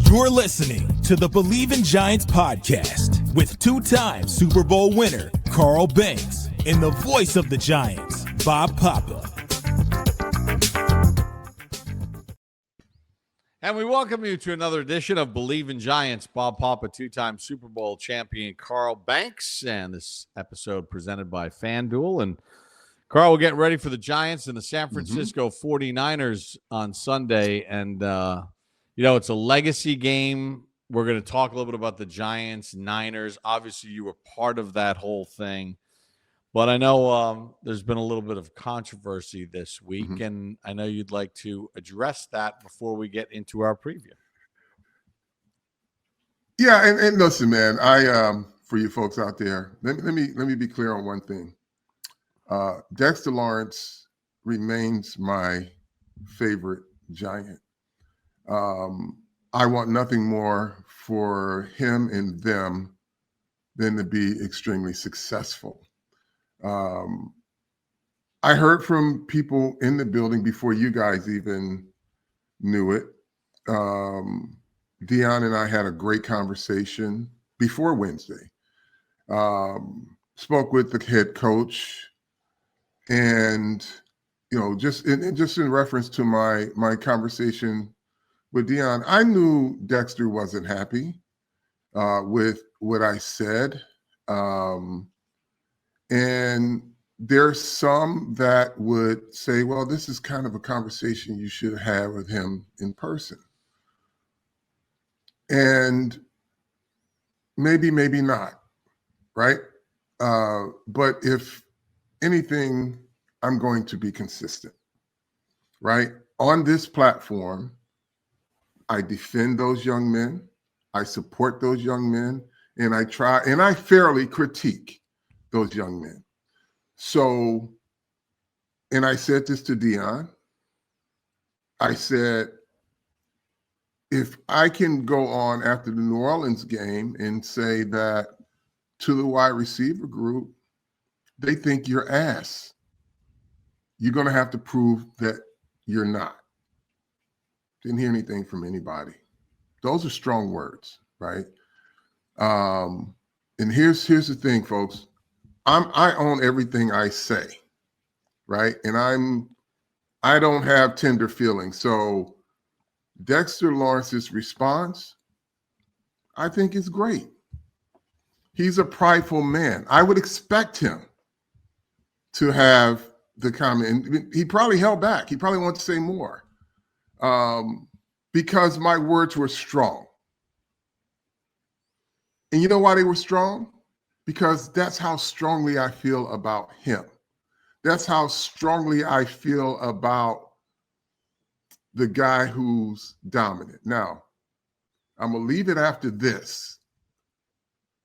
You're listening to the Believe in Giants podcast with two-time Super Bowl winner Carl Banks and the voice of the Giants, Bob Papa. And we welcome you to another edition of Believe in Giants. Bob Papa, two-time Super Bowl champion Carl Banks, and this episode presented by FanDuel. And Carl, we're getting ready for the Giants and the San Francisco 49ers on Sunday. And, it's a legacy game. We're going to talk a little bit about the Giants, Niners. Obviously, you were part of that whole thing. But I know there's been a little bit of controversy this week, and I know you'd like to address that before we get into our preview. Yeah, and listen, man, I for you folks out there, let me be clear on one thing. Dexter Lawrence remains my favorite Giant. I want nothing more for him and them than to be extremely successful. I heard from people in the building before you guys even knew it. Dion and I had a great conversation before Wednesday. Spoke with the head coach, and just in reference to my conversation with Dion, I knew Dexter wasn't happy with what I said. And there's some that would say, well, this is kind of a conversation you should have with him in person. And maybe not, right? But if anything, I'm going to be consistent, right? On this platform, I defend those young men, I support those young men, and I fairly critique those young men. So, and I said this to Dion, I said, if I can go on after the New Orleans game and say that to the wide receiver group, they think you're ass, you're going to have to prove that you're not. Didn't hear anything from anybody. Those are strong words, right? And here's the thing, folks. I own everything I say, right? And I don't have tender feelings. So Dexter Lawrence's response, I think, is great. He's a prideful man. I would expect him to have the comment. And he probably held back. He probably wanted to say more because my words were strong. And you know why they were strong? Because that's how strongly I feel about him. That's how strongly I feel about the guy who's dominant. Now, I'm going to leave it after this,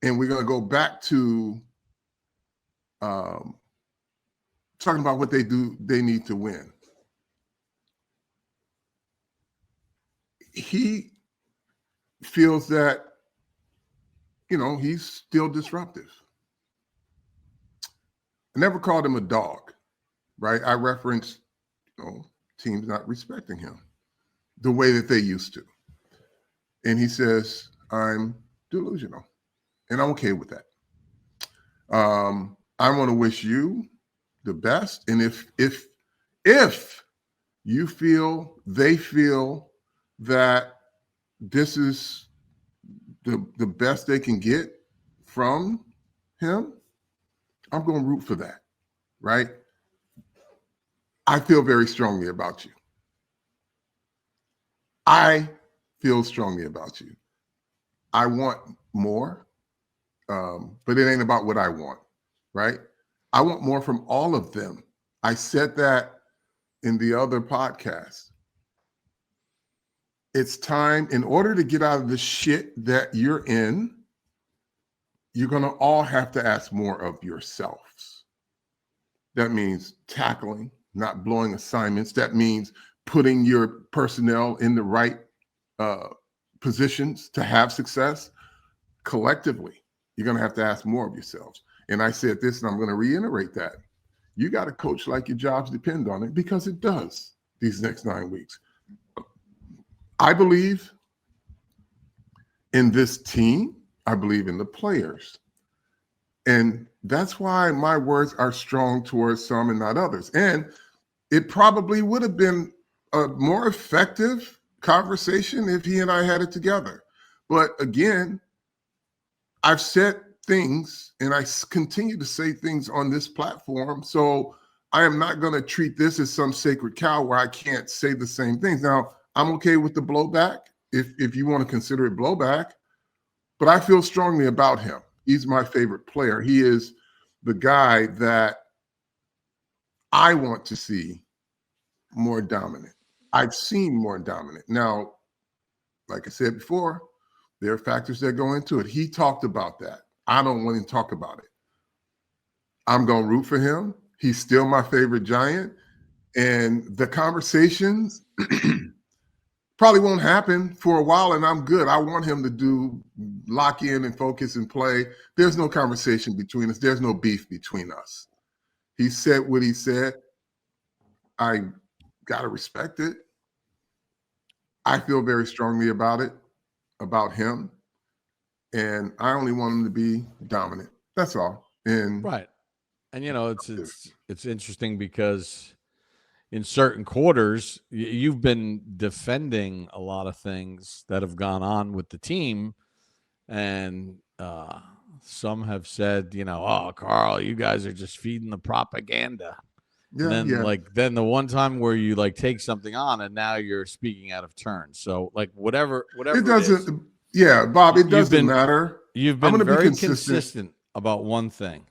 and we're going to go back to talking about what they need to win. He feels that he's still disruptive. I never called him a dog, right? I referenced, teams not respecting him the way that they used to. And he says, I'm delusional. And I'm okay with that. I want to wish you the best. And if you feel, they feel that this is the best they can get from him, I'm going to root for that, right? I feel very strongly about you. I feel strongly about you. I want more, but it ain't about what I want, right? I want more from all of them. I said that in the other podcast. It's time, in order to get out of the shit that you're in, you're going to all have to ask more of yourselves. That means tackling, not blowing assignments. That means putting your personnel in the right positions to have success. Collectively, you're going to have to ask more of yourselves. And I said this, and I'm going to reiterate that. You got to coach like your jobs depend on it, because it does these next 9 weeks. I believe in this team. I believe in the players. And that's why my words are strong towards some and not others. And it probably would have been a more effective conversation if he and I had it together. But again, I've said things and I continue to say things on this platform. So I am not going to treat this as some sacred cow where I can't say the same things. Now, I'm okay with the blowback if you want to consider it blowback, but I feel strongly about him. He's my favorite player. He is the guy that I want to see more dominant. I've seen more dominant. Now, like I said before, there are factors that go into it. He talked about that. I don't want him to talk about it. I'm going to root for him. He's still my favorite Giant. And the conversations probably won't happen for a while, and I'm good. I want him to lock in and focus and play. There's no conversation between us. There's no beef between us. He said what he said. I got to respect it. I feel very strongly about it, about him. And I only want him to be dominant. That's all. And right. And, it's interesting because in certain quarters, you've been defending a lot of things that have gone on with the team. And some have said, oh, Carl, you guys are just feeding the propaganda. Yeah, and then then the one time where you take something on and now you're speaking out of turn. So whatever it doesn't. It is, yeah, Bob, it doesn't matter. You've been very consistent about one thing.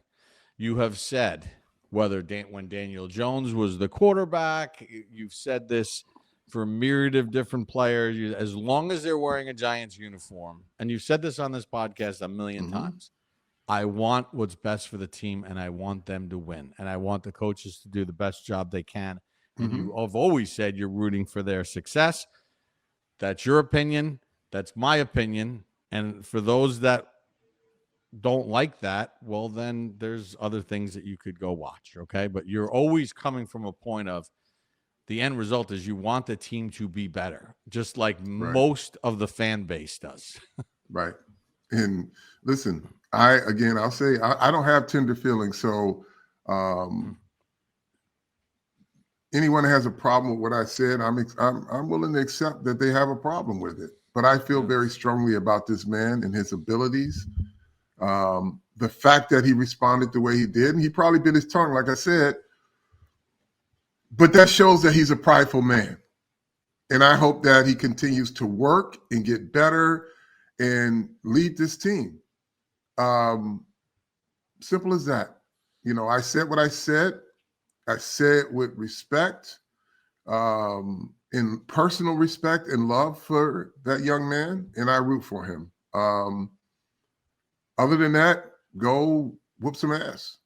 You have said, whether when Daniel Jones was the quarterback, you've said this for a myriad of different players, as long as they're wearing a Giants uniform, and you've said this on this podcast a million times, I want what's best for the team, and I want them to win, and I want the coaches to do the best job they can. And you have always said you're rooting for their success. That's your opinion. That's my opinion. And for those that don't like that, well, then there's other things that you could go watch, okay? But you're always coming from a point of the end result is you want the team to be better, just like most of the fan base does. Right. And listen, I'll say I don't have tender feelings. So anyone that has a problem with what I said, I'm willing to accept that they have a problem with it. But I feel very strongly about this man and his abilities. The fact that he responded the way he did, and he probably bit his tongue, like I said, but that shows that he's a prideful man. And I hope that he continues to work and get better and lead this team. Simple as that. I said what I said. I said with respect, in personal respect and love for that young man, and I root for him. Other than that, go whoop some ass.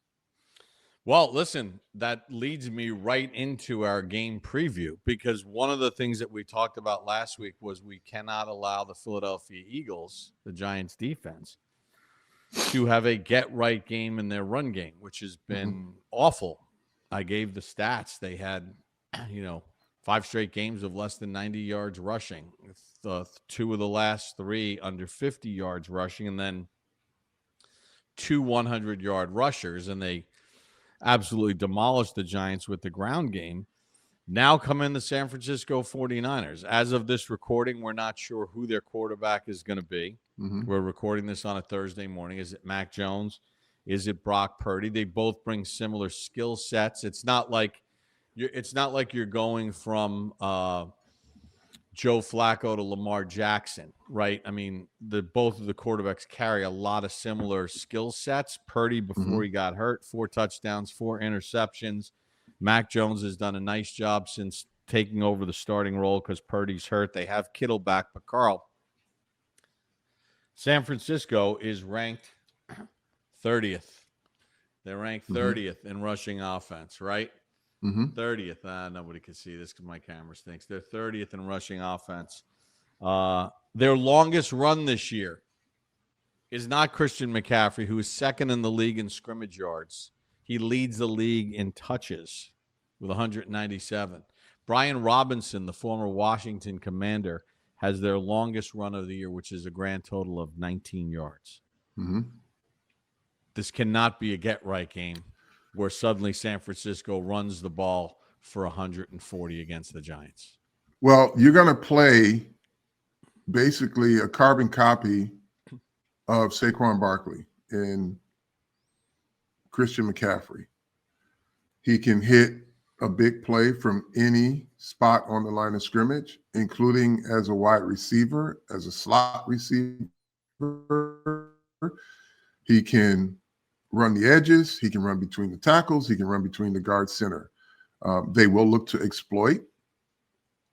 Well, listen, that leads me right into our game preview, because one of the things that we talked about last week was we cannot allow the Philadelphia Eagles, the Giants defense, to have a get-right game in their run game, which has been awful. I gave the stats. They had, 5 straight games of less than 90 yards rushing. 2 of the last 3 under 50 yards rushing, and then 2 100-yard rushers, and they absolutely demolished the Giants with the ground game. Now come in the San Francisco 49ers. As of this recording, we're not sure who their quarterback is going to be. We're recording this on a Thursday morning. Is it Mac Jones? Is it Brock Purdy? They both bring similar skill sets. It's not like you're going from Joe Flacco to Lamar Jackson, right? I mean, both of the quarterbacks carry a lot of similar skill sets. Purdy, before he got hurt, 4 touchdowns, 4 interceptions. Mac Jones has done a nice job since taking over the starting role because Purdy's hurt. They have Kittle back, but Carl, San Francisco is ranked 30th. They're ranked 30th in rushing offense, right? 30th. Nobody can see this because my camera stinks. They're 30th in rushing offense. Their longest run this year is not Christian McCaffrey, who is second in the league in scrimmage yards. He leads the league in touches with 197. Brian Robinson, the former Washington Commander, has their longest run of the year, which is a grand total of 19 yards. Mm-hmm. This cannot be a get-right game where suddenly San Francisco runs the ball for 140 against the Giants. Well, you're going to play basically a carbon copy of Saquon Barkley and Christian McCaffrey. He can hit a big play from any spot on the line of scrimmage, including as a wide receiver, as a slot receiver. He can run the edges. He can run between the tackles. He can run between the guard center. They will look to exploit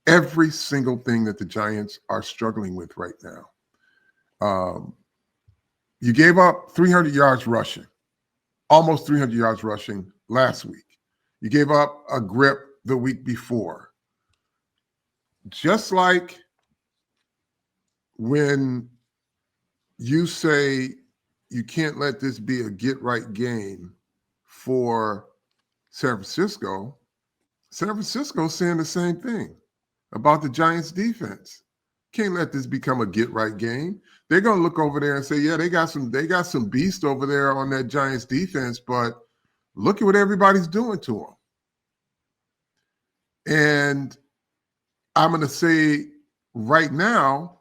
every single thing that the Giants are struggling with right now. You gave up 300 yards rushing, almost 300 yards rushing last week. You gave up a grip the week before. Just like when you say you can't let this be a get-right game for San Francisco's saying the same thing about the Giants' defense. Can't let this become a get-right game. They're going to look over there and say, yeah, they got some beast over there on that Giants defense, but look at what everybody's doing to them. And I'm going to say right now,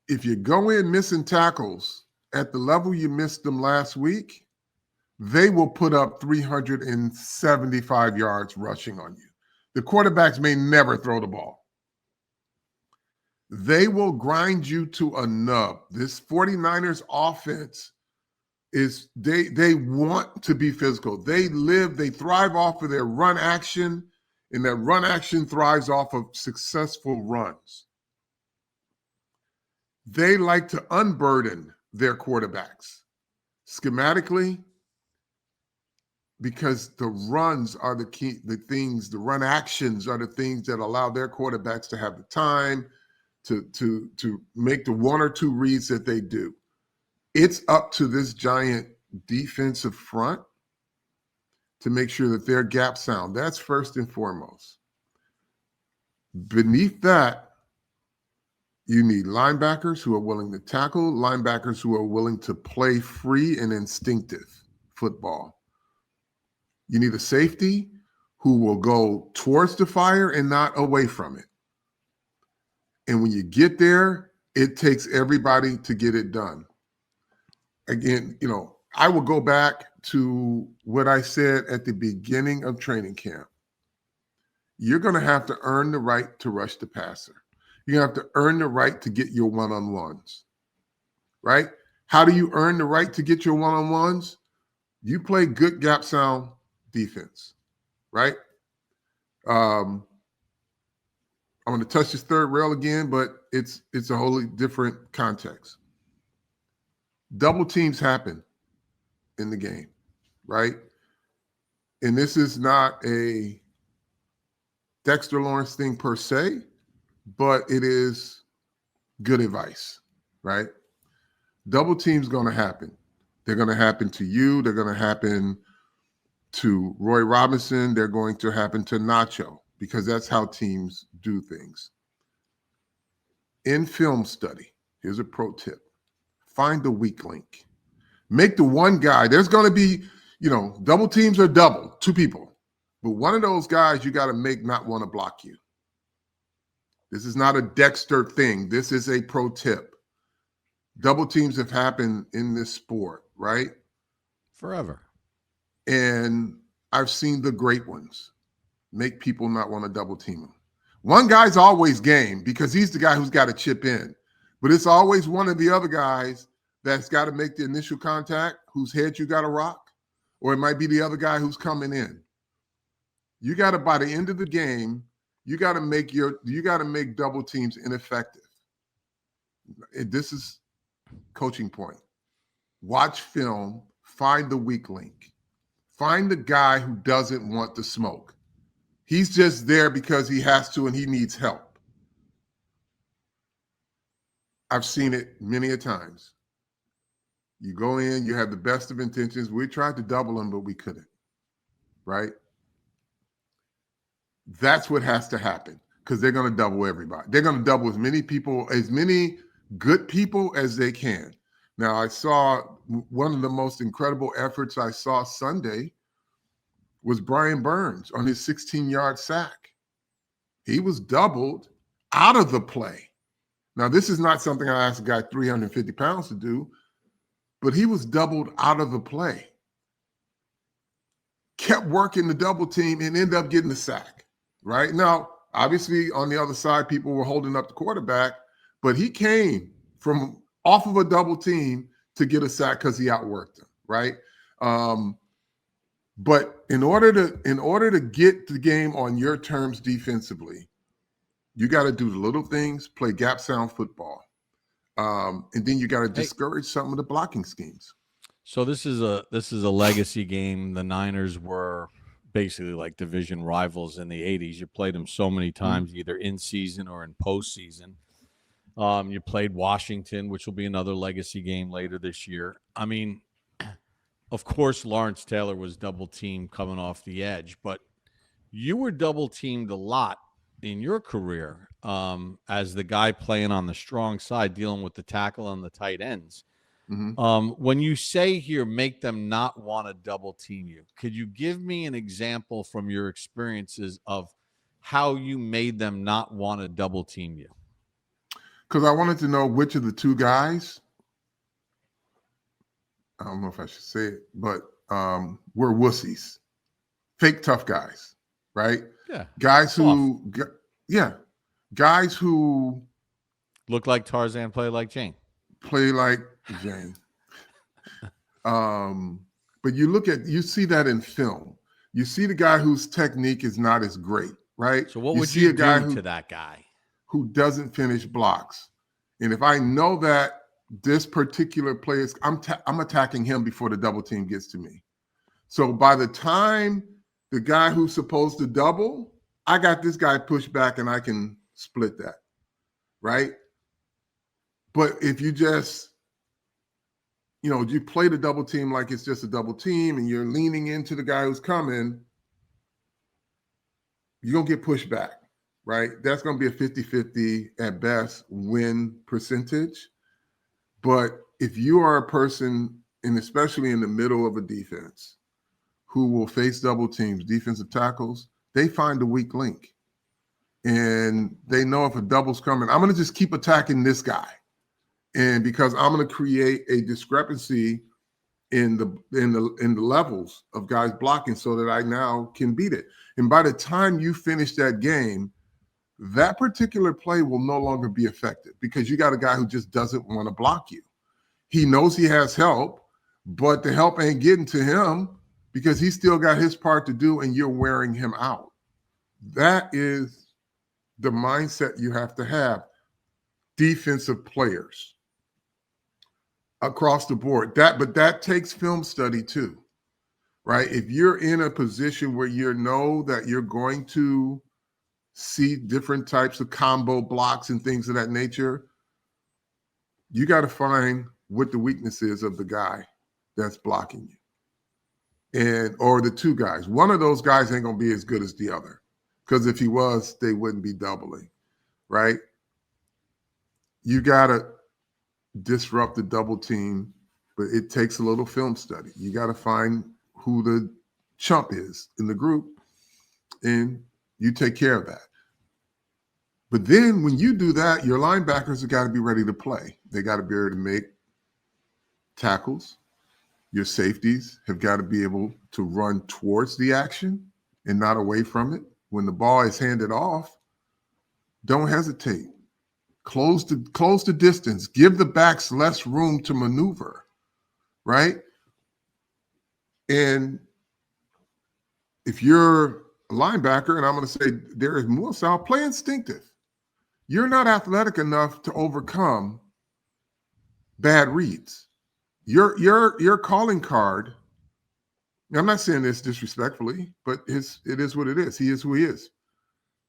if you go in missing tackles at the level you missed them last week, they will put up 375 yards rushing on you. The quarterbacks may never throw the ball. They will grind you to a nub. This 49ers offense is they want to be physical. They thrive off of their run action, and that run action thrives off of successful runs. They like to unburden their quarterbacks schematically, because the runs are the key, the run actions are the things that allow their quarterbacks to have the time to make the one or two reads that they do. It's up to this Giant defensive front to make sure that they're gap sound. That's first and foremost. Beneath that, you need linebackers who are willing to tackle, linebackers who are willing to play free and instinctive football. You need a safety who will go towards the fire and not away from it. And when you get there, it takes everybody to get it done. Again, I will go back to what I said at the beginning of training camp. You're going to have to earn the right to rush the passer. You have to earn the right to get your one-on-ones, right? How do you earn the right to get your one-on-ones? You play good gap sound defense, right? I'm going to touch this third rail again, but it's a wholly different context. Double teams happen in the game, right? And this is not a Dexter Lawrence thing per se, but it is good advice, right? Double teams going to happen. They're going to happen to you. They're going to happen to Roy Robinson. They're going to happen to Nacho, because that's how teams do things. In film study, here's a pro tip. Find the weak link. Make the one guy. There's going to be, double teams are double, two people. But one of those guys you got to make not want to block you. This is not a Dexter thing. This is a pro tip. Double teams have happened in this sport, right? Forever. And I've seen the great ones make people not want to double team them. One guy's always game because he's the guy who's got to chip in. But it's always one of the other guys that's got to make the initial contact, whose head you got to rock, or it might be the other guy who's coming in. You got to, by the end of the game, you got to make double teams ineffective. This is coaching point. Watch film, find the weak link. Find the guy who doesn't want the smoke. He's just there because he has to and he needs help. I've seen it many a times. You go in, you have the best of intentions. We tried to double him, but we couldn't, right? That's what has to happen. because they're going to double everybody. They're going to double as many good people as they can. Now, I saw one of the most incredible efforts I saw Sunday was Brian Burns on his 16-yard sack. He was doubled out of the play. Now, this is not something I asked a guy 350 pounds to do, but he was doubled out of the play. Kept working the double team and ended up getting the sack, right? Now, obviously, on the other side, people were holding up the quarterback, but he came from off of a double team to get a sack because he outworked him, right? But in order to get the game on your terms defensively, you got to do the little things, play gap sound football, and then you got to discourage some of the blocking schemes. So this is a legacy game. The Niners were basically like division rivals in the 80s. You played them so many times, either in season or in postseason. You played Washington, which will be another legacy game later this year. I mean, of course, Lawrence Taylor was double teamed coming off the edge, but you were double teamed a lot in your career as the guy playing on the strong side, dealing with the tackle and the tight ends. When you say here, make them not want to double team you, could you give me an example from your experiences of how you made them not want to double team you? Because I wanted to know which of the two guys, I don't know if I should say it, but were wussies, fake tough guys, right? Yeah. Guys who look like Tarzan, play like Jane. Play like Jane. But you see that in film. You see the guy whose technique is not as great, right? So what would you do to that guy who doesn't finish blocks? And if I know that this particular play is, I'm attacking him before the double team gets to me. So by the time the guy who's supposed to double, I got this guy pushed back and I can split that, right? But if you just, you play the double team like it's just a double team and you're leaning into the guy who's coming, you're going to get pushed back, right? That's going to be a 50-50 at best win percentage. But if you are a person, and especially in the middle of a defense, who will face double teams, defensive tackles, they find the weak link. And they know if a double's coming, I'm going to just keep attacking this guy. And because I'm going to create a discrepancy in the levels of guys blocking so that I now can beat it. And by the time you finish that game, that particular play will no longer be effective because you got a guy who just doesn't want to block you. He knows he has help, but the help ain't getting to him because he's still got his part to do and you're wearing him out. That is the mindset you have to have. Defensive players across the board. But that takes film study too, right? If you're in a position where you know that you're going to see different types of combo blocks and things of that nature, you got to find what the weakness is of the guy that's blocking you, or the two guys. One of those guys ain't going to be as good as the other, because if he was, they wouldn't be doubling, right? You got to disrupt the double team, but it takes a little film study. You got to find who the chump is in the group, and you take care of that. But then when you do that, your linebackers have got to be ready to play. They got to be able to make tackles. Your safeties have got to be able to run towards the action and not away from it. When the ball is handed off, don't hesitate. Close the distance. Give the backs less room to maneuver, right? And if you're a linebacker, and I'm going to say there is more style, play instinctive. You're not athletic enough to overcome bad reads. Your calling card, I'm not saying this disrespectfully, but it is what it is. He is who he is.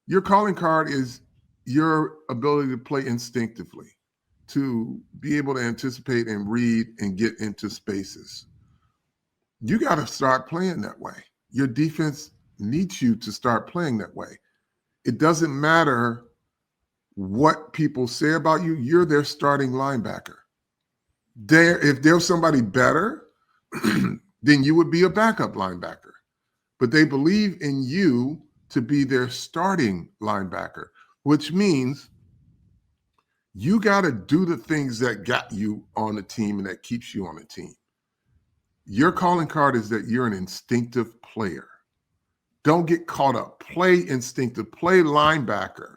Your calling card is your ability to play instinctively, to be able to anticipate and read and get into spaces. You got to start playing that way. Your defense needs you to start playing that way. it doesn't matter what people say about you. You're their starting linebacker. If there's somebody better, then you would be a backup linebacker. But they believe in you to be their starting linebacker, which means you got to do the things that got you on the team and that keeps you on the team. Your calling card is that you're an instinctive player. Don't get caught up. Play instinctive. Play linebacker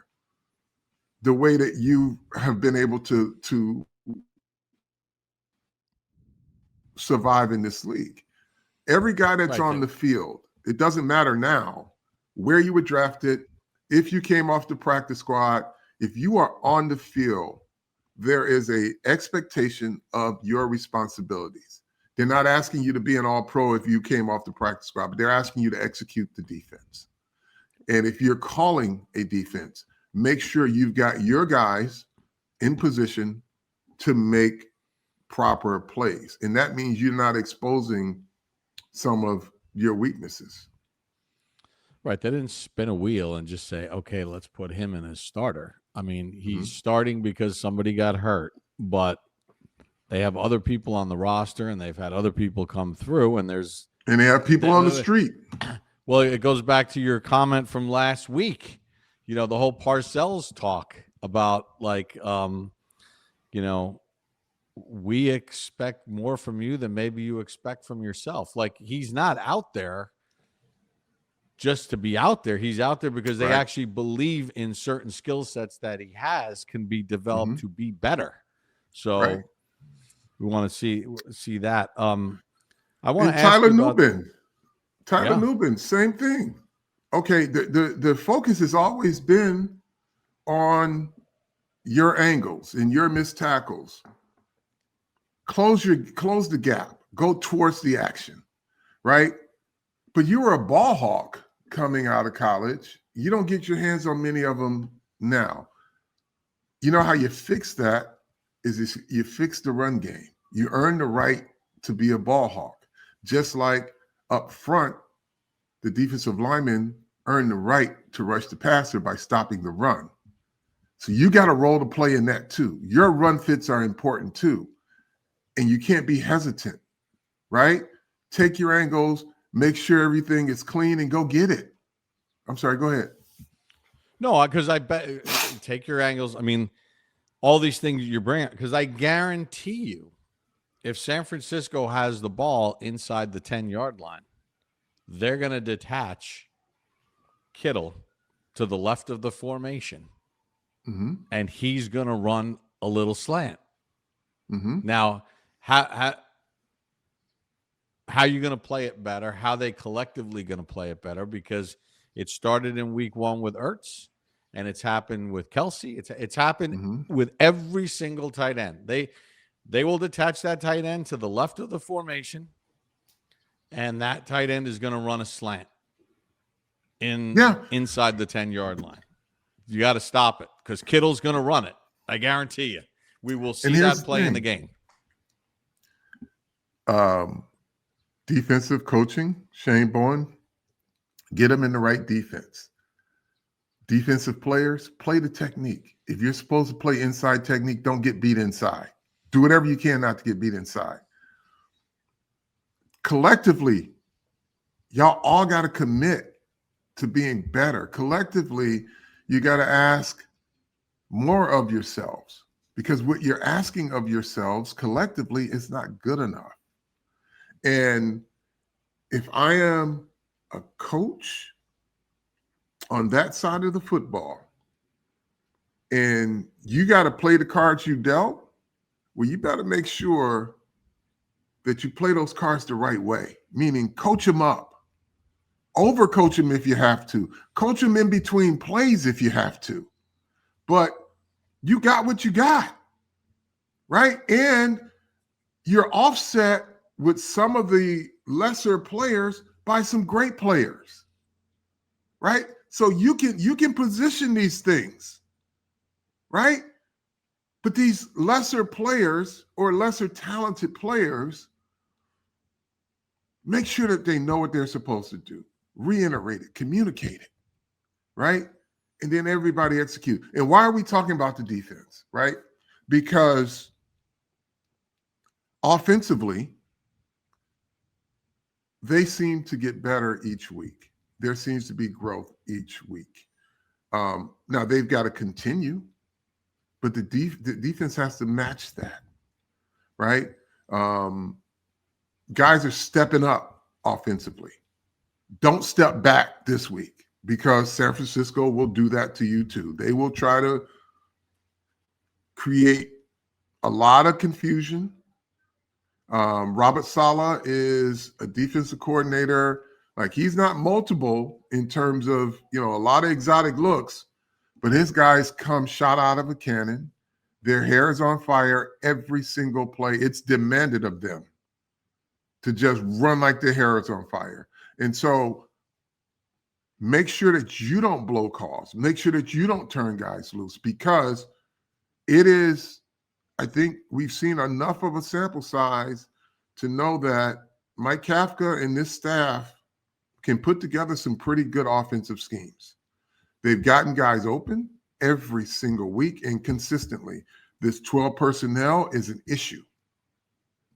the way that you have been able to survive in this league. Every guy that's on the field, it doesn't matter now where you were drafted, if you came off the practice squad, if you are on the field, there is a expectation of your responsibilities. They're not asking you to be an all-pro if you came off the practice squad, but they're asking you to execute the defense. And if you're calling a defense, make sure you've got your guys in position to make proper plays. And that means you're not exposing some of your weaknesses. Right. They didn't spin a wheel and just say, okay, let's put him in as starter. I mean, he's starting because somebody got hurt, but they have other people on the roster and they've had other people come through, and they have people on the street. Well, it goes back to your comment from last week. You know, the whole Parcells talk about we expect more from you than maybe you expect from yourself. Like, he's not out there just to be out there. He's out there because they actually believe in certain skill sets that he has can be developed to be better. So we want to see that. I want to ask Tyler you about Nubin. Tyler Nubin, same thing. Okay, the focus has always been on your angles and your missed tackles. Close the gap. Go towards the action, right? But you were a ball hawk coming out of college. You don't get your hands on many of them now. You know how you fix that is you fix the run game. You earn the right to be a ball hawk. Just like up front, the defensive linemen earn the right to rush the passer by stopping the run. So you got a role to play in that too. Your run fits are important too. And you can't be hesitant, right? Take your angles, make sure everything is clean, and go get it. I'm sorry, go ahead. No, because I bet take your angles. I mean, all these things you bring up, because I guarantee you, if San Francisco has the ball inside the 10-yard line, they're going to detach Kittle to the left of the formation, and he's going to run a little slant. Now, how are you going to play it better? How are they collectively going to play it better? Because it started in week 1 with Ertz, and it's happened with Kelsey. It's happened with every single tight end. They will detach that tight end to the left of the formation, and that tight end is going to run a slant inside the 10-yard line. You got to stop it because Kittle's going to run it. I guarantee you. We will see that play in the game. Defensive coaching, Shane Bowen, get them in the right defense. Defensive players, play the technique. If you're supposed to play inside technique, don't get beat inside. Do whatever you can not to get beat inside. Collectively, y'all all got to commit to being better. Collectively, you got to ask more of yourselves, because what you're asking of yourselves collectively is not good enough. And if I am a coach on that side of the football and you got to play the cards you dealt, well, you better make sure that you play those cards the right way, meaning coach them up, overcoach them if you have to, coach them in between plays if you have to. But you got what you got, right? And you're offset with some of the lesser players by some great players, right? So you can position these things, right? But these lesser players or lesser talented players, make sure that they know what they're supposed to do. Reiterate it, communicate it, right? and then everybody execute. And why are we talking about the defense, right? Because offensively, they seem to get better each week. There seems to be growth each week. Now they've got to continue, but the defense has to match that, right? Guys are stepping up offensively. Don't step back this week, because San Francisco will do that to you too. They will try to create a lot of confusion. Robert Saleh is a defensive coordinator. Like, he's not multiple in terms of, a lot of exotic looks, but his guys come shot out of a cannon. Their hair is on fire every single play. It's demanded of them to just run like their hair is on fire. And so make sure that you don't blow calls. Make sure that you don't turn guys loose, because it is, I think we've seen enough of a sample size to know that Mike Kafka and this staff can put together some pretty good offensive schemes. They've gotten guys open every single week and consistently. This 12 personnel is an issue.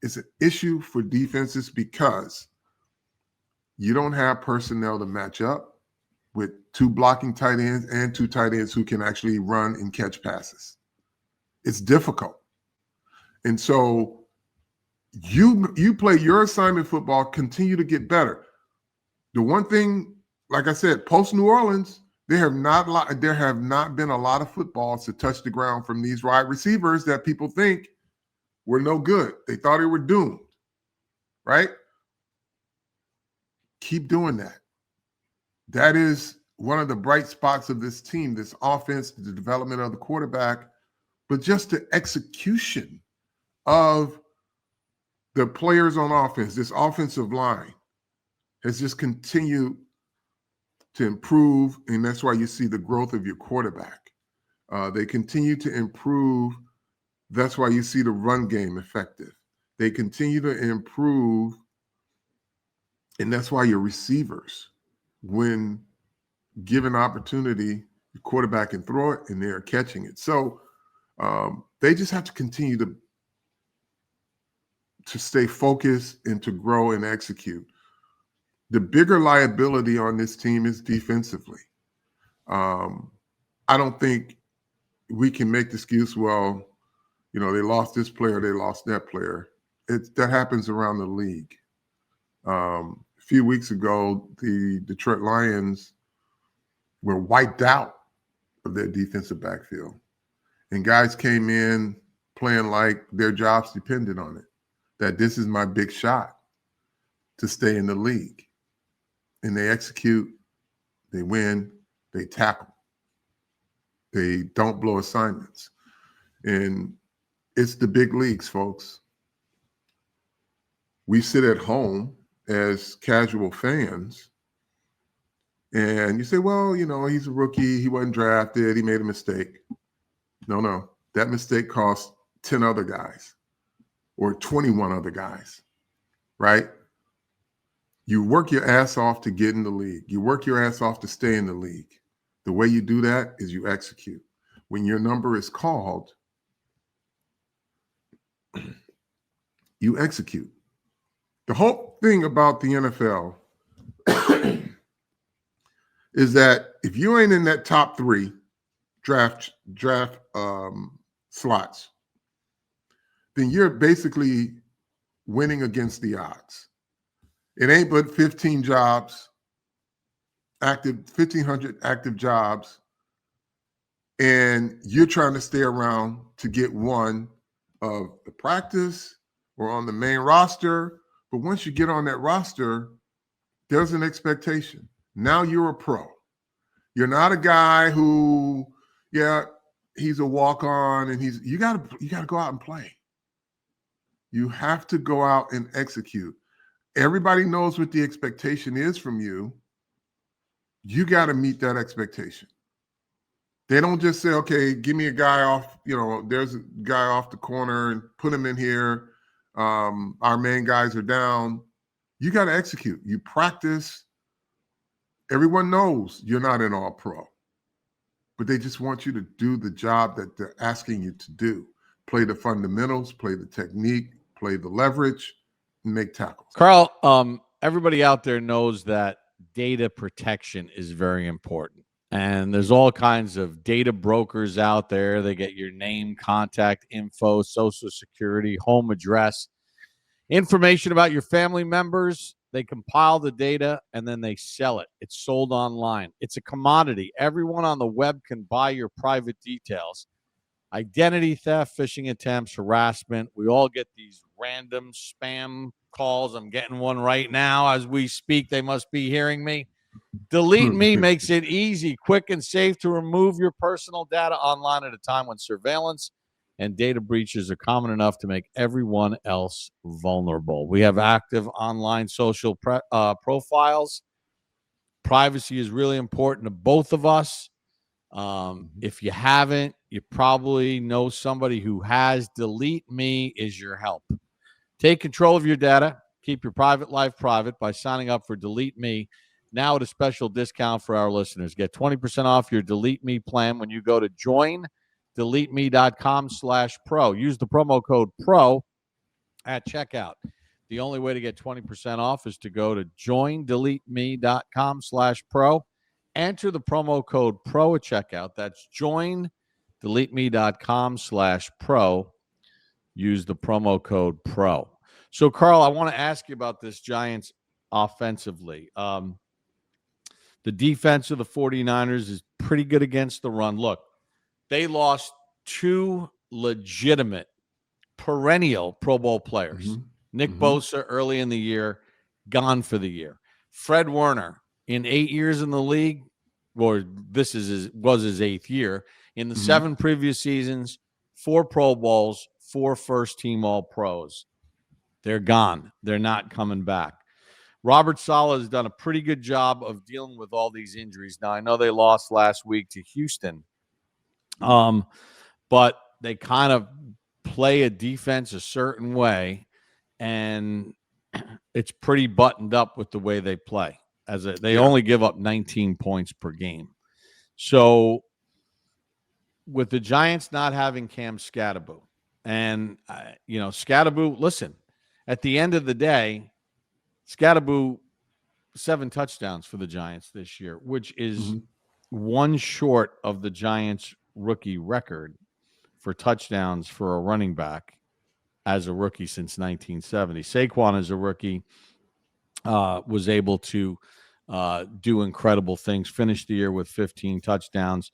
It's an issue for defenses because you don't have personnel to match up with two blocking tight ends and two tight ends who can actually run and catch passes. It's difficult. And so you play your assignment football, continue to get better. The one thing, like I said, post New Orleans, there have not been a lot of footballs to touch the ground from these wide receivers that people think were no good. They thought they were doomed, right? Keep doing that. That is one of the bright spots of this team, this offense, the development of the quarterback, but just the execution of the players on offense. This offensive line has just continued to improve, and that's why you see the growth of your quarterback. They continue to improve. That's why you see the run game effective. They continue to improve, and that's why your receivers, when given opportunity, the quarterback can throw it, and they're catching it. So they just have to continue to stay focused and to grow and execute. The bigger liability on this team is defensively. I don't think we can make the excuse, well, they lost this player, they lost that player. That happens around the league. A few weeks ago, the Detroit Lions were wiped out of their defensive backfield. And guys came in playing like their jobs depended on it, that this is my big shot to stay in the league. And they execute, they win, they tackle. They don't blow assignments. And it's the big leagues, folks. We sit at home as casual fans, and you say, well, he's a rookie, he wasn't drafted, he made a mistake. No. That mistake cost 10 other guys or 21 other guys, right? You work your ass off to get in the league. You work your ass off to stay in the league. The way you do that is you execute. When your number is called, you execute. The whole thing about the NFL is that if you ain't in that top 3 draft slots, then you're basically winning against the odds. It ain't but 15 jobs, 1,500 active jobs, and you're trying to stay around to get one of the practice or on the main roster. But once you get on that roster, there's an expectation. Now you're a pro. You're not a guy who, he's a walk-on and you gotta go out and play. You have to go out and execute. Everybody knows what the expectation is from you. You got to meet that expectation. They don't just say, okay, give me a guy off, there's a guy off the corner and put him in here. Our main guys are down. You got to execute. You practice. Everyone knows you're not an all-pro. but they just want you to do the job that they're asking you to do. Play the fundamentals, play the technique, play the leverage, and make tackles. Carl, everybody out there knows that data protection is very important. And there's all kinds of data brokers out there. They get your name, contact info, social security, home address, information about your family members. They compile the data and then they sell it. It's sold online. It's a commodity. Everyone on the web can buy your private details. Identity theft, phishing attempts, harassment. We all get these random spam calls. I'm getting one right now as we speak. They must be hearing me. Delete Me makes it easy, quick, and safe to remove your personal data online at a time when surveillance and data breaches are common enough to make everyone else vulnerable. We have active online social profiles. Privacy is really important to both of us. If you haven't, you probably know somebody who has. Delete Me is your help. Take control of your data. Keep your private life private by signing up for Delete Me. Now at a special discount for our listeners. Get 20% off your Delete Me plan when you go to joindeleteme.com/pro. Use the promo code PRO at checkout. The only way to get 20% off is to go to joindeleteme.com/pro. Enter the promo code PRO at checkout. That's joindeleteme.com/pro. Use the promo code PRO. So, Carl, I want to ask you about this Giants offensively. The defense of the 49ers is pretty good against the run. Look, they lost two legitimate, perennial Pro Bowl players. Nick Bosa early in the year, gone for the year. Fred Warner, in 8 years in the league, or this was his 8th year. In the 7 previous seasons, 4 Pro Bowls, 4 first-team All-Pros. They're gone. They're not coming back. Robert Saleh has done a pretty good job of dealing with all these injuries. Now, I know they lost last week to Houston, but they kind of play a defense a certain way, and it's pretty buttoned up with the way they play. They only give up 19 points per game. So with the Giants not having Cam Skattebo, and, Skattebo, listen, at the end of the day, Skattebo, 7 touchdowns for the Giants this year, which is one short of the Giants' rookie record for touchdowns for a running back as a rookie since 1970. Saquon, as a rookie, was able to do incredible things, finish the year with 15 touchdowns.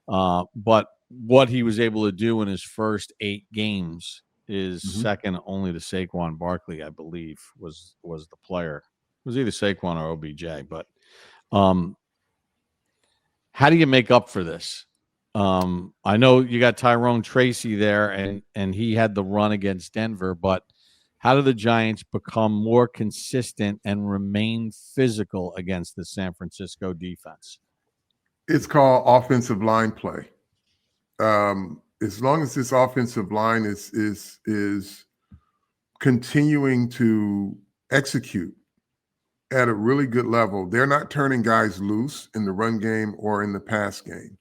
But what he was able to do in his first 8 games is second only to Saquon Barkley, I believe, was the player. It was either Saquon or OBJ. But how do you make up for this? I know you got Tyrone Tracy there, and he had the run against Denver, but how do the Giants become more consistent and remain physical against the San Francisco defense? It's called offensive line play. As long as this offensive line is continuing to execute at a really good level, they're not turning guys loose in the run game or in the pass game.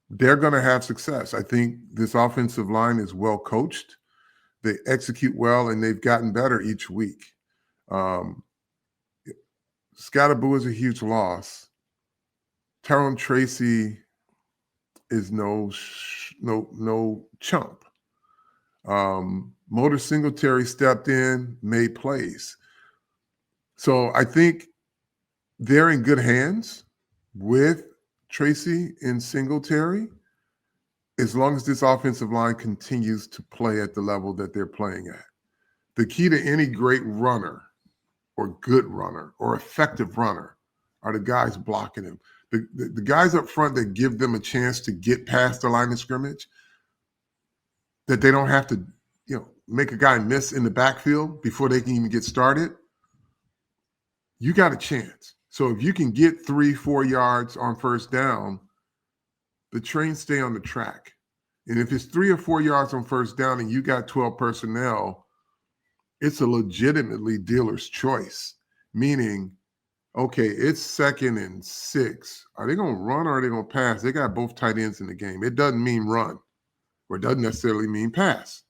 They're going to have success. I think this offensive line is well coached. They execute well, and they've gotten better each week. Skattebo is a huge loss. Tyrone Tracy is no chump. Motor Singletary stepped in, made plays. So I think they're in good hands with Tracy and Singletary, as long as this offensive line continues to play at the level that they're playing at. The key to any great runner or good runner or effective runner are the guys blocking him. The guys up front that give them a chance to get past the line of scrimmage, that they don't have to, make a guy miss in the backfield before they can even get started. You got a chance. So if you can get 3-4 yards on first down, the trains stay on the track. And if it's 3 or 4 yards on first down and you got 12 personnel, it's a legitimately dealer's choice, meaning Okay, it's 2nd and 6. Are they going to run or are they going to pass? They got both tight ends in the game. It doesn't mean run, or it doesn't necessarily mean pass,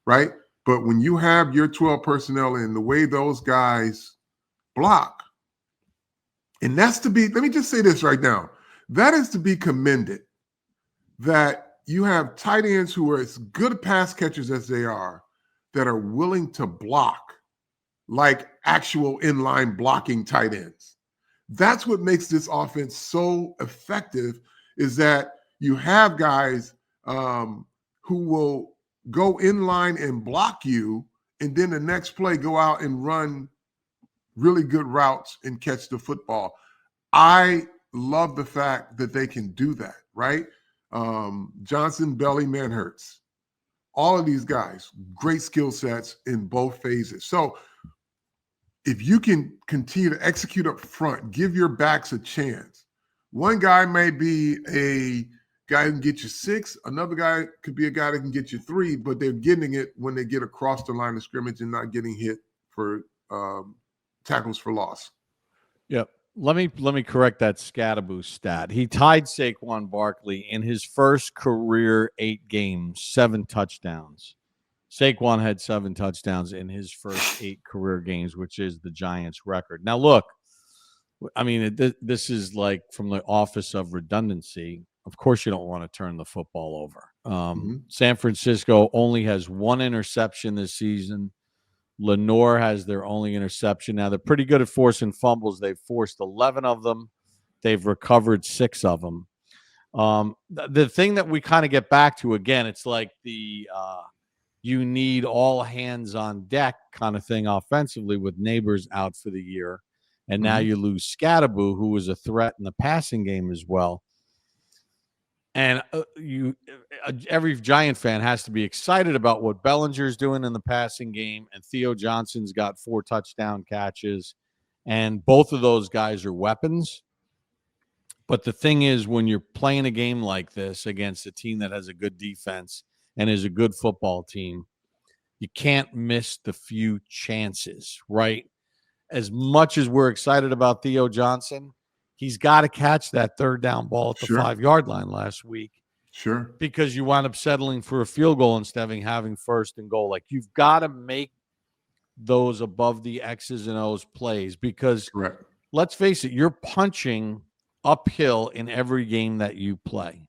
right? But when you have your 12 personnel in, the way those guys block, and that's to be, let me just say this right now, that is to be commended, that you have tight ends who are as good pass catchers as they are, that are willing to block like actual inline blocking tight ends. That's what makes this offense so effective, is that you have guys who will go inline and block you, and then the next play go out and run really good routes and catch the football. I love the fact that they can do that, right? Johnson, Belly, Manhurts, all of these guys, great skill sets in both phases. So if you can continue to execute up front, give your backs a chance. One guy may be a guy who can get you 6. Another guy could be a guy that can get you 3, but they're getting it when they get across the line of scrimmage and not getting hit for tackles for loss. Yep. Let me correct that Scatteraboo stat. He tied Saquon Barkley in his first career 8 games, 7 touchdowns. Saquon had 7 touchdowns in his first 8 career games, which is the Giants' record. Now, look, I mean, this is like from the office of redundancy. Of course, you don't want to turn the football over. San Francisco only has 1 interception this season. Lenore has their only interception. Now, they're pretty good at forcing fumbles. They've forced 11 of them. They've recovered 6 of them. The thing that we kind of get back to, again, it's like the you need all hands on deck kind of thing offensively, with Neighbors out for the year. And now you lose Scatteraboo, who was a threat in the passing game as well. And every Giant fan has to be excited about what Bellinger's doing in the passing game. And Theo Johnson's got 4 touchdown catches. And both of those guys are weapons. But the thing is, when you're playing a game like this against a team that has a good defense and is a good football team, you can't miss the few chances, right? As much as we're excited about Theo Johnson, he's got to catch that 3rd down ball at the 5-yard line last week. Sure. Because you wind up settling for a field goal instead of having 1st and goal. Like, you've got to make those above the X's and O's plays, because let's face it, you're punching uphill in every game that you play.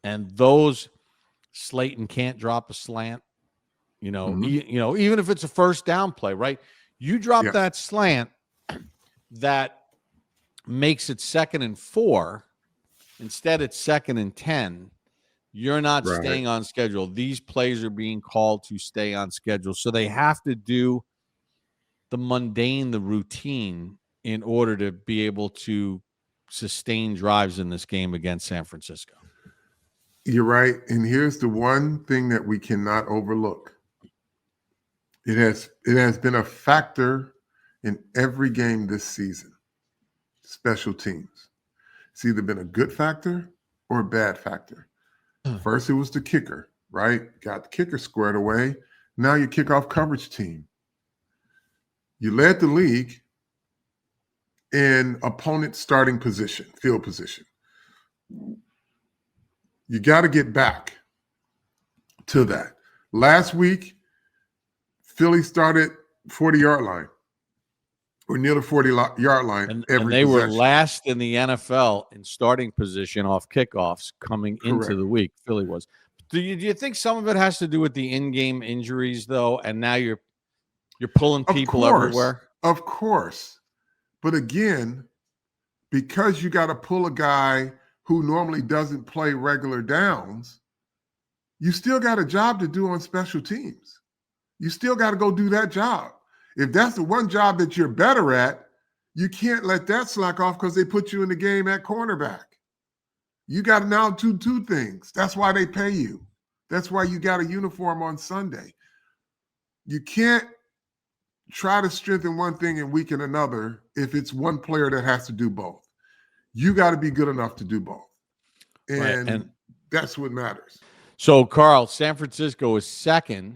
And those, Slayton can't drop a slant, even if it's a 1st down play, right? You drop that slant that makes it 2nd and 4. Instead, it's 2nd and 10. You're not staying on schedule. These plays are being called to stay on schedule. So they have to do the mundane, the routine, in order to be able to sustain drives in this game against San Francisco. You're right. And here's the one thing that we cannot overlook. It has been a factor in every game this season. Special teams. It's either been a good factor or a bad factor. First, it was the kicker, right? Got the kicker squared away. Now your kickoff coverage team. You led the league in opponent starting position, field position. You got to get back to that. Last week, Philly started 40-yard line, or near the 40-yard line. And possession. they were last in the NFL in starting position off kickoffs coming into the week. Philly was. Do you think some of it has to do with the in-game injuries, though, and now you're pulling people everywhere? Of course. But again, because you got to pull a guy who normally doesn't play regular downs, you still got a job to do on special teams. You still got to go do that job. If that's the one job that you're better at, you can't let that slack off because they put you in the game at cornerback. You got to now do 2 things. That's why they pay you. That's why you got a uniform on Sunday. You can't try to strengthen one thing and weaken another if it's one player that has to do both. You got to be good enough to do both. And that's what matters. So, Carl, San Francisco is 2nd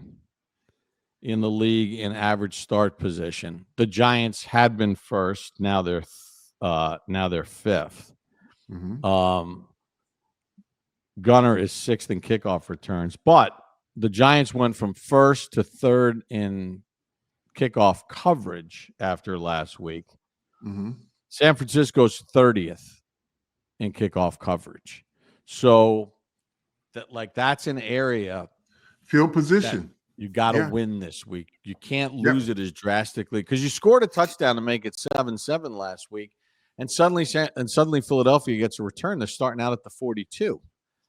in the league in average start position. The Giants had been first. Now they're fifth. Mm-hmm. Gunner is sixth in kickoff returns, but the Giants went from first to third in kickoff coverage after last week. Mm-hmm. San Francisco's 30th in kickoff coverage. So that's an area Field that position. you got to Yeah. win this week. You can't lose it as drastically because you scored a touchdown to make it 7-7 last week, and suddenly Philadelphia gets a return. They're starting out at the 42.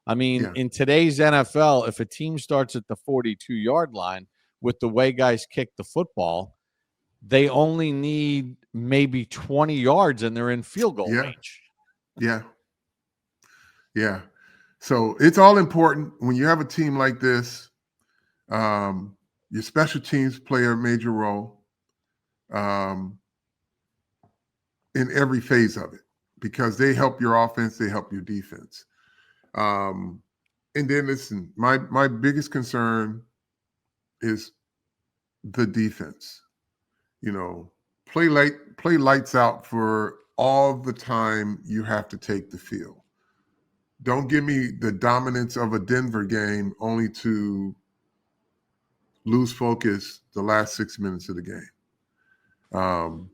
I mean, in today's NFL, if a team starts at the 42-yard line with the way guys kick the football, they only need maybe 20 yards and they're in field goal range. Yeah. Yeah. So it's all important when you have a team like this. Your special teams play a major role in every phase of it because they help your offense, they help your defense. And then listen, my biggest concern is the defense. Play lights out for all the time you have to take the field. Don't give me the dominance of a Denver game only to lose focus the last 6 minutes of the game.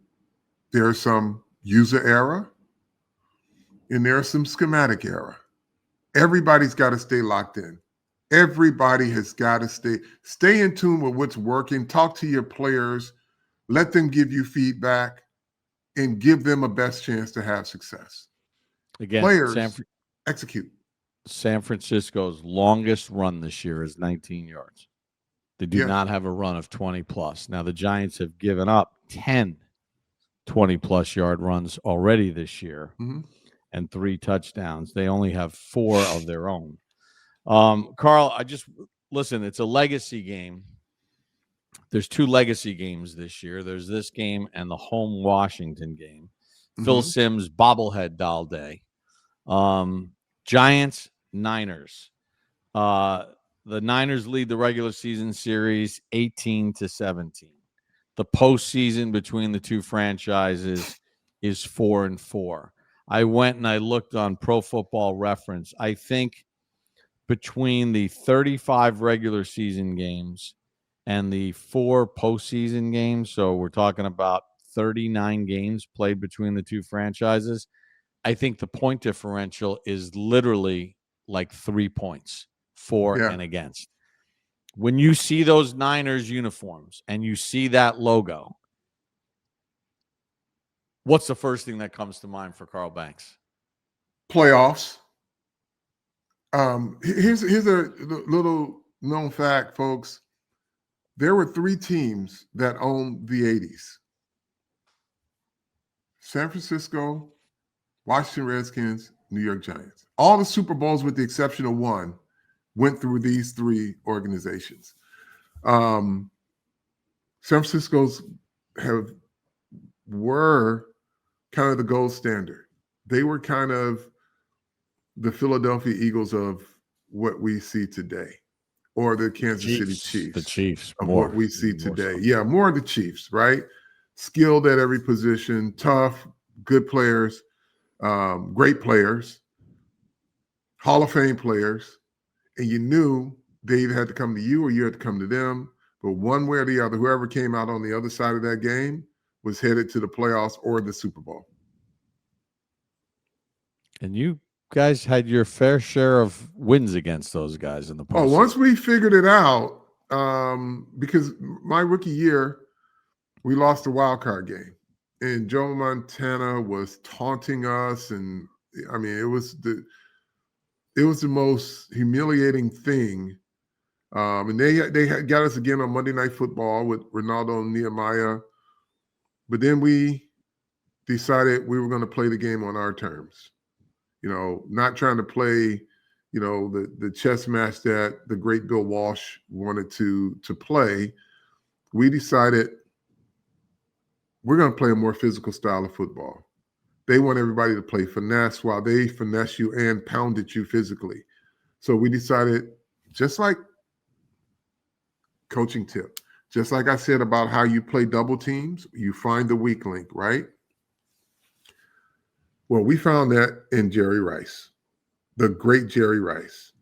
There's some user error and there's some schematic error. Everybody's got to stay locked in. Everybody has got to stay in tune with what's working. Talk to your players. Let them give you feedback and give them a best chance to have success. Again, players execute. San Francisco's longest run this year is 19 yards. They do not have a run of 20 plus. Now the Giants have given up 10 20 plus yard runs already this year and 3 touchdowns. They only have 4 of their own. Carl, listen, it's a legacy game. There's 2 legacy games this year. There's this game and the home Washington game. Phil Simms bobblehead doll day. Giants, Niners. The Niners lead the regular season series 18-17. The postseason between the two franchises is 4-4. I went and I looked on Pro Football Reference. I think between the 35 regular season games and the 4 postseason games, so we're talking about 39 games played between the two franchises, I think the point differential is literally like 3 points for and against. When you see those Niners uniforms and you see that logo, what's the first thing that comes to mind for Carl Banks? Playoffs. Here's a little known fact, folks. There were 3 teams that owned the 80s. San Francisco, Washington Redskins, New York Giants. All the Super Bowls, with the exception of one, went through these 3 organizations. San Francisco's were kind of the gold standard. They were kind of the Philadelphia Eagles of what we see today, or the Kansas City Chiefs. The Chiefs of what we see today. More of the Chiefs, right? Skilled at every position, tough, good players, great players, Hall of Fame players. And you knew they either had to come to you or you had to come to them. But one way or the other, whoever came out on the other side of that game was headed to the playoffs or the Super Bowl. And you guys had your fair share of wins against those guys in the postseason. Once we figured it out, because my rookie year, we lost the wild card game. And Joe Montana was taunting us. And I mean, it was the most humiliating thing. And they had got us again on Monday Night Football with Ronaldo and Nehemiah. But then we decided we were going to play the game on our terms. Not trying to play, the chess match that the great Bill Walsh wanted to play. We decided we're going to play a more physical style of football. They want everybody to play finesse while they finesse you and pound at you physically. So we decided, just like coaching tip, Just like I said about how you play double teams, you find the weak link, right? Well, we found that in Jerry Rice, the great Jerry Rice.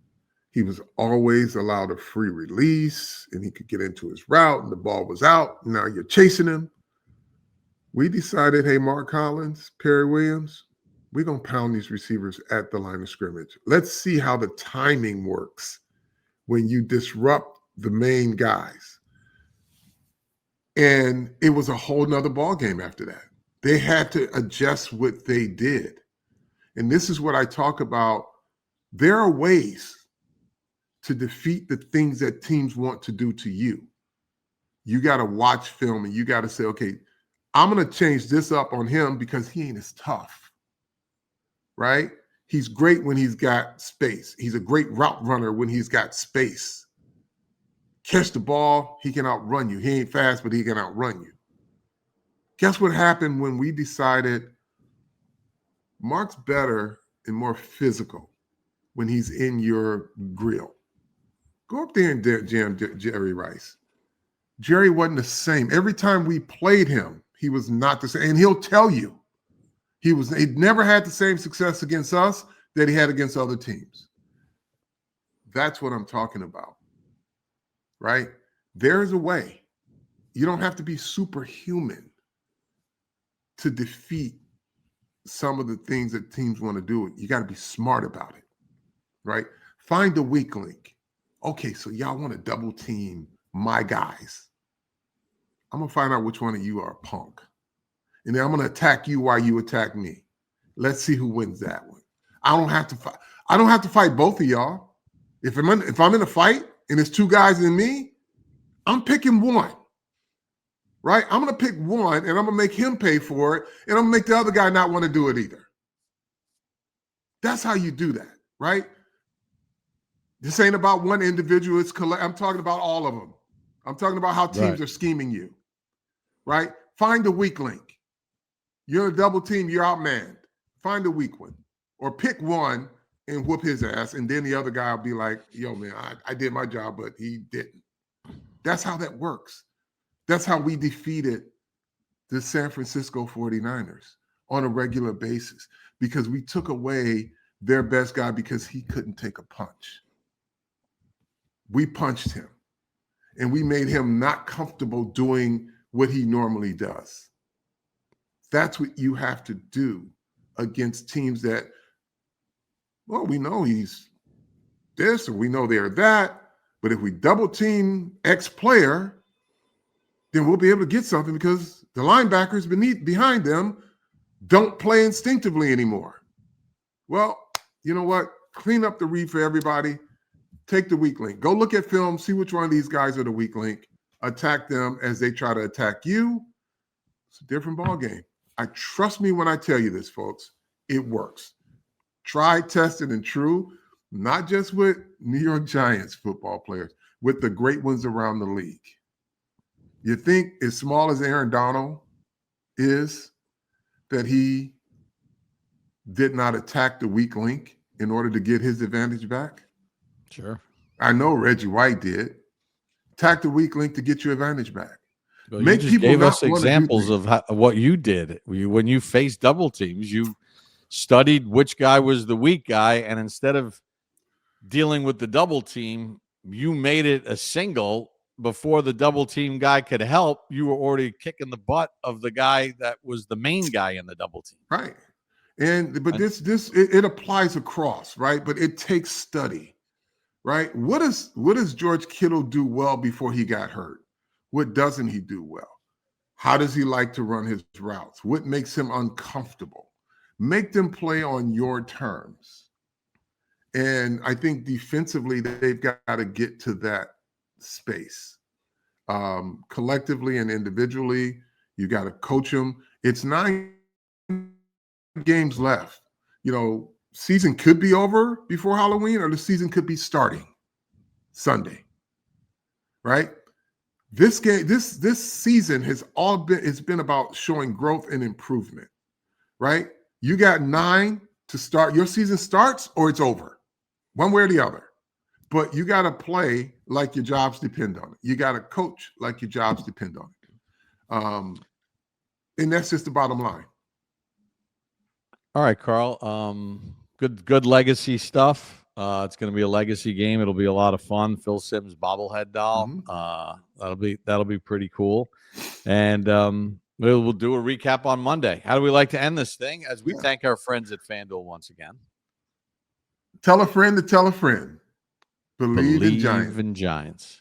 He was always allowed a free release and he could get into his route and the ball was out. Now you're chasing him. We decided, hey, Mark Collins, Perry Williams, we're going to pound these receivers at the line of scrimmage. Let's see how the timing works when you disrupt the main guys. And it was a whole nother ball game after that. They had to adjust what they did. And this is what I talk about. There are ways to defeat the things that teams want to do to you. You got to watch film and you got to say, okay, I'm going to change this up on him because he ain't as tough, right? He's great when he's got space. He's a great route runner when he's got space. Catch the ball, he can outrun you. He ain't fast, but he can outrun you. Guess what happened when we decided Mark's better and more physical when he's in your grill? Go up there and jam Jerry Rice. Jerry wasn't the same. Every time we played him, he was not the same. And he'll tell you, he never had the same success against us that he had against other teams. That's what I'm talking about, right? There's a way. You don't have to be superhuman to defeat some of the things that teams want to do. You got to be smart about it, right? Find the weak link. Okay, so y'all want to double team my guys. I'm going to find out which one of you are a punk. And then I'm going to attack you while you attack me. Let's see who wins that one. I don't have to fight. I don't have to fight both of y'all. If I'm in a fight and it's two guys and me, I'm picking one. Right? I'm going to pick one and I'm going to make him pay for it. And I'm going to make the other guy not want to do it either. That's how you do that, right? This ain't about one individual. I'm talking about all of them. I'm talking about how teams are scheming you, right? Find the weak link. You're a double team. You're outmanned. Find the weak one or pick one and whoop his ass. And then the other guy will be like, yo, man, I did my job, but he didn't. That's how that works. That's how we defeated the San Francisco 49ers on a regular basis because we took away their best guy because he couldn't take a punch. We punched him and we made him not comfortable doing what he normally does. That's what you have to do against teams that, well, we know he's this or we know they're that, but if we double team X player, then we'll be able to get something because the linebackers behind them don't play instinctively anymore. Well, you know what? Clean up the read for everybody. Take the weak link. Go look at film, see which one of these guys are the weak link. Attack them as they try to attack you. It's a different ball game. Trust me when I tell you this, folks. It works. Try, tested, and true, not just with New York Giants football players, with the great ones around the league. You think as small as Aaron Donald is, that he did not attack the weak link in order to get his advantage back? Sure. I know Reggie White did. Attack the weak link to get your advantage back. Well, Make people gave us examples of what you did. When you faced double teams, you studied which guy was the weak guy, and instead of dealing with the double team, you made it a single. Before the double team guy could help, you were already kicking the butt of the guy that was the main guy in the double team. Right. But it applies across, right? But it takes study, right? What does George Kittle do well before he got hurt? What doesn't he do well? How does he like to run his routes? What makes him uncomfortable? Make them play on your terms. And I think defensively, they've got to get to that space. Collectively and individually, you got to coach them. It's 9 games left. You know, season could be over before Halloween, or the season could be starting Sunday, right? This game, this season it's been about showing growth and improvement, right? You got 9 to start. Your season starts or it's over, one way or the other. But you got to play like your jobs depend on it. You got to coach like your jobs depend on it. And that's just the bottom line. All right, Carl. Good legacy stuff. It's going to be a legacy game. It'll be a lot of fun. Phil Simms bobblehead doll. That'll be pretty cool. And we'll do a recap on Monday. How do we like to end this thing? As we thank our friends at FanDuel once again. Tell a friend to tell a friend. Believe in Giants. Giants.